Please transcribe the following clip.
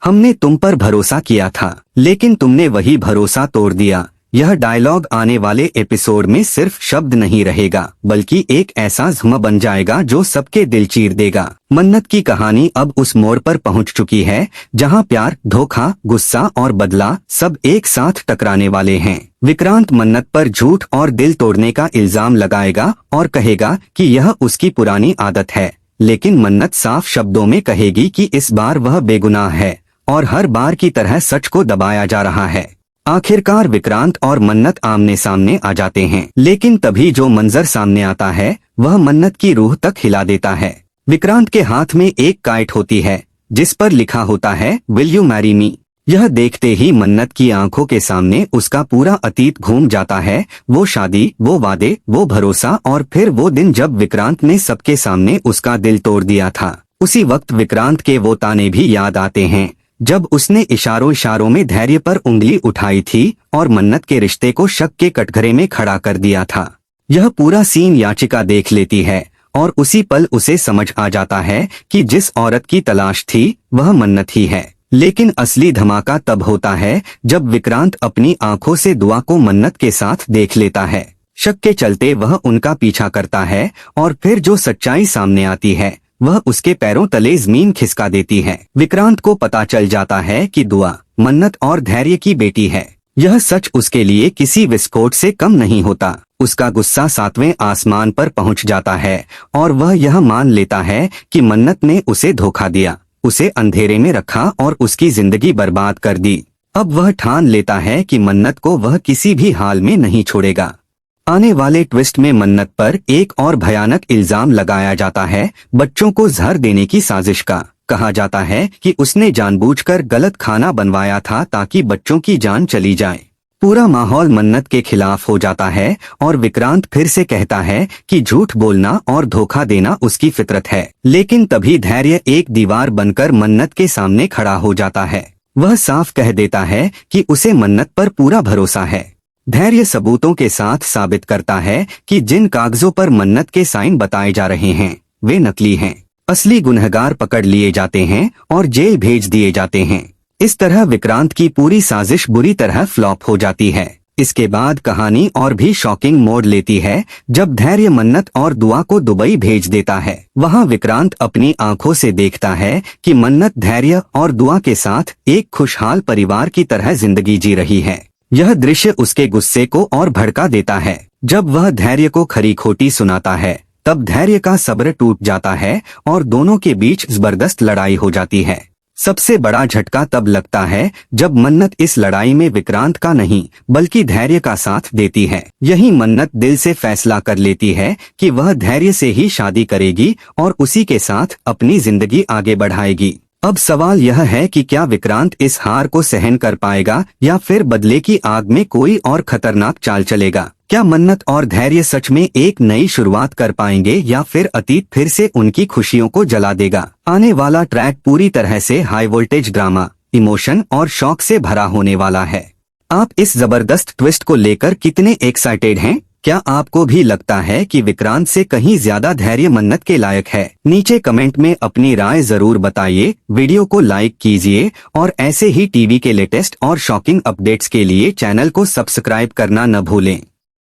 हमने तुम पर भरोसा किया था, लेकिन तुमने वही भरोसा तोड़ दिया। यह डायलॉग आने वाले एपिसोड में सिर्फ शब्द नहीं रहेगा, बल्कि एक ऐसा ज़्म बन जाएगा जो सबके दिल चीर देगा। मन्नत की कहानी अब उस मोड़ पर पहुंच चुकी है जहां प्यार, धोखा, गुस्सा और बदला सब एक साथ टकराने वाले हैं। विक्रांत मन्नत पर झूठ और दिल तोड़ने का इल्जाम लगाएगा और कहेगा कि यह उसकी पुरानी आदत है, लेकिन मन्नत साफ शब्दों में कहेगी कि इस बार वह बेगुनाह है और हर बार की तरह सच को दबाया जा रहा है। आखिरकार विक्रांत और मन्नत आमने सामने आ जाते हैं, लेकिन तभी जो मंजर सामने आता है वह मन्नत की रूह तक हिला देता है। विक्रांत के हाथ में एक काइट होती है जिस पर लिखा होता है विल यू मैरी मी। यह देखते ही मन्नत की आंखों के सामने उसका पूरा अतीत घूम जाता है। वो शादी, वो वादे, वो भरोसा और फिर वो दिन जब विक्रांत ने सबके सामने उसका दिल तोड़ दिया था। उसी वक्त विक्रांत के वो ताने भी याद आते हैं जब उसने इशारों इशारों में धैर्य पर उंगली उठाई थी और मन्नत के रिश्ते को शक के कटघरे में खड़ा कर दिया था। यह पूरा सीन याचिका देख लेती है और उसी पल उसे समझ आ जाता है कि जिस औरत की तलाश थी वह मन्नत ही है। लेकिन असली धमाका तब होता है जब विक्रांत अपनी आंखों से दुआ को मन्नत के साथ देख लेता है। शक के चलते वह उनका पीछा करता है और फिर जो सच्चाई सामने आती है वह उसके पैरों तले जमीन खिसका देती है। विक्रांत को पता चल जाता है कि दुआ मन्नत और धैर्य की बेटी है। यह सच उसके लिए किसी विस्फोट से कम नहीं होता। उसका गुस्सा 7वें आसमान पर पहुंच जाता है और वह यह मान लेता है कि मन्नत ने उसे धोखा दिया, उसे अंधेरे में रखा और उसकी जिंदगी बर्बाद कर दी। अब वह ठान लेता है कि मन्नत को वह किसी भी हाल में नहीं छोड़ेगा। आने वाले ट्विस्ट में मन्नत पर एक और भयानक इल्जाम लगाया जाता है, बच्चों को जहर देने की साजिश का। कहा जाता है कि उसने जानबूझकर गलत खाना बनवाया था ताकि बच्चों की जान चली जाए। पूरा माहौल मन्नत के खिलाफ हो जाता है और विक्रांत फिर से कहता है कि झूठ बोलना और धोखा देना उसकी फितरत है। लेकिन तभी धैर्य एक दीवार बनकर मन्नत के सामने खड़ा हो जाता है। वह साफ कह देता है कि उसे मन्नत पर पूरा भरोसा है। धैर्य सबूतों के साथ साबित करता है कि जिन कागजों पर मन्नत के साइन बताए जा रहे हैं वे नकली हैं। असली गुनहगार पकड़ लिए जाते हैं और जेल भेज दिए जाते हैं। इस तरह विक्रांत की पूरी साजिश बुरी तरह फ्लॉप हो जाती है। इसके बाद कहानी और भी शॉकिंग मोड़ लेती है जब धैर्य मन्नत और दुआ को दुबई भेज देता है। वहां विक्रांत अपनी आंखों से देखता है कि मन्नत धैर्य और दुआ के साथ एक खुशहाल परिवार की तरह जिंदगी जी रही है। यह दृश्य उसके गुस्से को और भड़का देता है। जब वह धैर्य को खरी खोटी सुनाता है तब धैर्य का सब्र टूट जाता है और दोनों के बीच जबरदस्त लड़ाई हो जाती है। सबसे बड़ा झटका तब लगता है जब मन्नत इस लड़ाई में विक्रांत का नहीं बल्कि धैर्य का साथ देती है। यही मन्नत दिल से फैसला कर लेती है कि वह धैर्य से ही शादी करेगी और उसी के साथ अपनी जिंदगी आगे बढ़ाएगी। अब सवाल यह है कि क्या विक्रांत इस हार को सहन कर पाएगा या फिर बदले की आग में कोई और खतरनाक चाल चलेगा। क्या मन्नत और धैर्य सच में एक नई शुरुआत कर पाएंगे या फिर अतीत फिर से उनकी खुशियों को जला देगा। आने वाला ट्रैक पूरी तरह से हाई वोल्टेज ड्रामा, इमोशन और शौक से भरा होने वाला है। आप इस जबरदस्त ट्विस्ट को लेकर कितने एक्साइटेड हैं? क्या आपको भी लगता है कि विक्रांत से कहीं ज्यादा धैर्य मन्नत के लायक है? नीचे कमेंट में अपनी राय जरूर बताइए। वीडियो को लाइक कीजिए और ऐसे ही टीवी के लेटेस्ट और शॉकिंग अपडेट्स के लिए चैनल को सब्सक्राइब करना न भूलें।